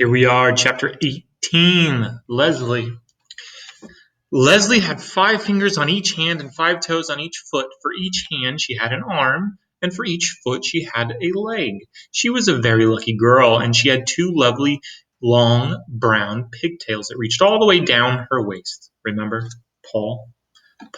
Here we are, chapter 18. Leslie. Leslie had 5 fingers on each hand and 5 toes on each foot. For each hand, she had an arm, and for each foot, she had a leg. She was a very lucky girl, and she had 2 lovely, long, brown pigtails that reached all the way down her waist. Remember, Paul?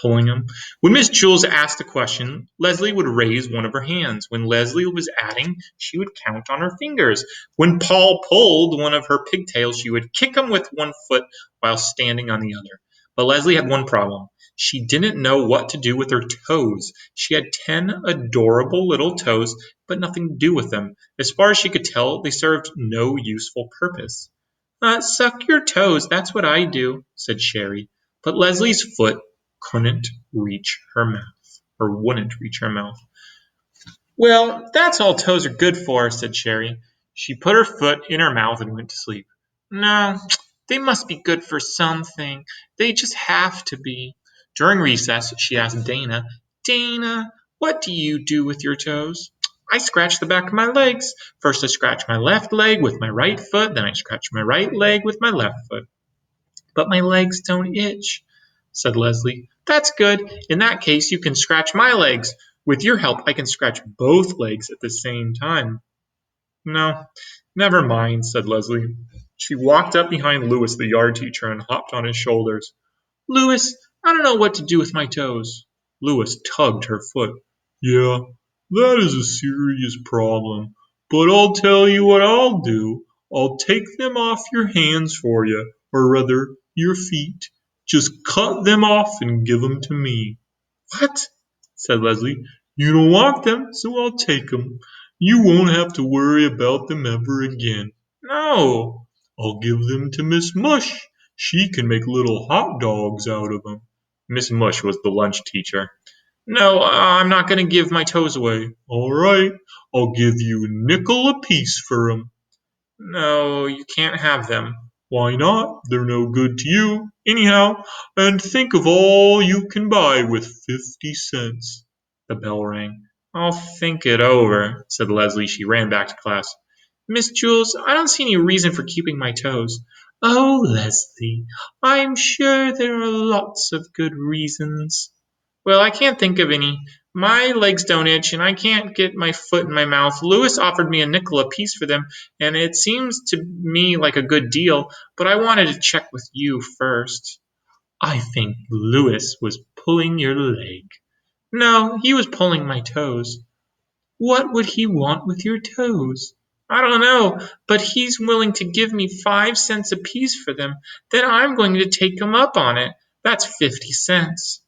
Pulling them. When Miss Jules asked a question, Leslie would raise one of her hands. When Leslie was adding, she would count on her fingers. When Paul pulled one of her pigtails, she would kick him with one foot while standing on the other. But Leslie had one problem. She didn't know what to do with her toes. She had 10 adorable little toes, but nothing to do with them. As far as she could tell, they served no useful purpose. Suck your toes, that's what I do, said Sherry. But Leslie's foot couldn't reach her mouth, or wouldn't reach her mouth. Well, that's all toes are good for, said Sherry. She put her foot in her mouth and went to sleep. No, they must be good for something. They just have to be. During recess, she asked Dana, Dana, what do you do with your toes? I scratch the back of my legs. First I scratch my left leg with my right foot, then I scratch my right leg with my left foot. But my legs don't itch, said Leslie. That's good. In that case, you can scratch my legs. With your help, I can scratch both legs at the same time. No, never mind, said Leslie. She walked up behind Louis, the yard teacher, and hopped on his shoulders. Louis, I don't know what to do with my toes. Louis tugged her foot. Yeah, that is a serious problem. But I'll tell you what I'll do. I'll take them off your hands for you, or rather, your feet. Just cut them off and give them to me. What? Said Leslie. You don't want them, so I'll take them. You won't have to worry about them ever again. No, I'll give them to Miss Mush. She can make little hot dogs out of them. Miss Mush was the lunch teacher. No, I'm not going to give my toes away. All right, I'll give you a nickel apiece for 'em. No, you can't have them. Why not? They're no good to you, anyhow. And think of all you can buy with 50 cents. The bell rang. I'll think it over, said Leslie. She ran back to class. Miss Jules, I don't see any reason for keeping my toes. Oh, Leslie, I'm sure there are lots of good reasons. Well, I can't think of any. My legs don't itch, and I can't get my foot in my mouth. Louis offered me a nickel apiece for them, and it seems to me like a good deal, but I wanted to check with you first. I think Louis was pulling your leg. No, he was pulling my toes. What would he want with your toes? I don't know, but he's willing to give me 5 cents apiece for them. Then I'm going to take him up on it. That's 50 cents.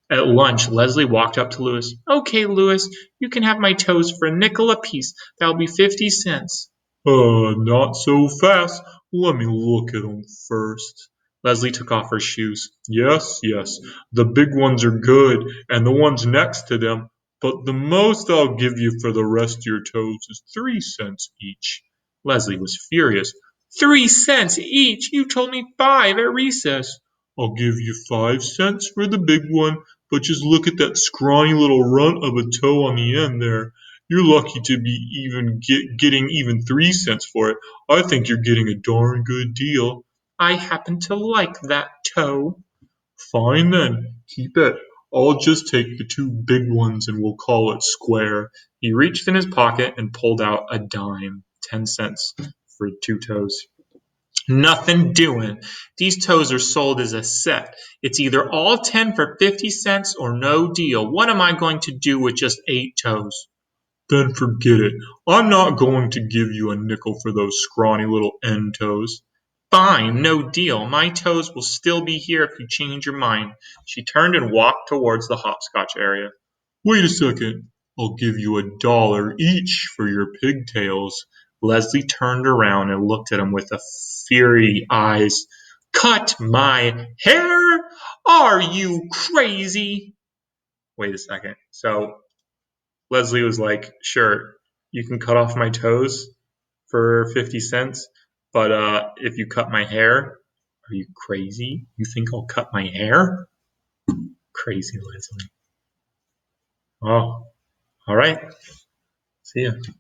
At lunch, Leslie walked up to Louis. Okay, Louis, you can have my toes for a nickel apiece. That'll be 50 cents. Not so fast. Let me look at 'em first. Leslie took off her shoes. Yes, yes, the big ones are good, and the ones next to them, but the most I'll give you for the rest of your toes is 3 cents each. Leslie was furious. 3 cents each? You told me 5 at recess. I'll give you 5 cents for the big one, but just look at that scrawny little runt of a toe on the end there. You're lucky to be getting even 3 cents for it. I think you're getting a darn good deal. I happen to like that toe. Fine then, keep it. I'll just take the 2 big ones and we'll call it square. He reached in his pocket and pulled out a dime, 10 cents for 2 toes. Nothing doing. These toes are sold as a set. It's either all 10 for 50 cents or no deal. What am I going to do with just 8 toes? Then forget it. I'm not going to give you a nickel for those scrawny little end toes. Fine, no deal. My toes will still be here if you change your mind. She turned and walked towards the hopscotch area. Wait a second. I'll give you $1 each for your pigtails. Leslie turned around and looked at him with fiery eyes. Cut my hair? Are you crazy? Wait a second. So Leslie was like, sure, you can cut off my toes for 50 cents, but if you cut my hair, are you crazy? You think I'll cut my hair? Crazy Leslie. Oh, all right. See ya.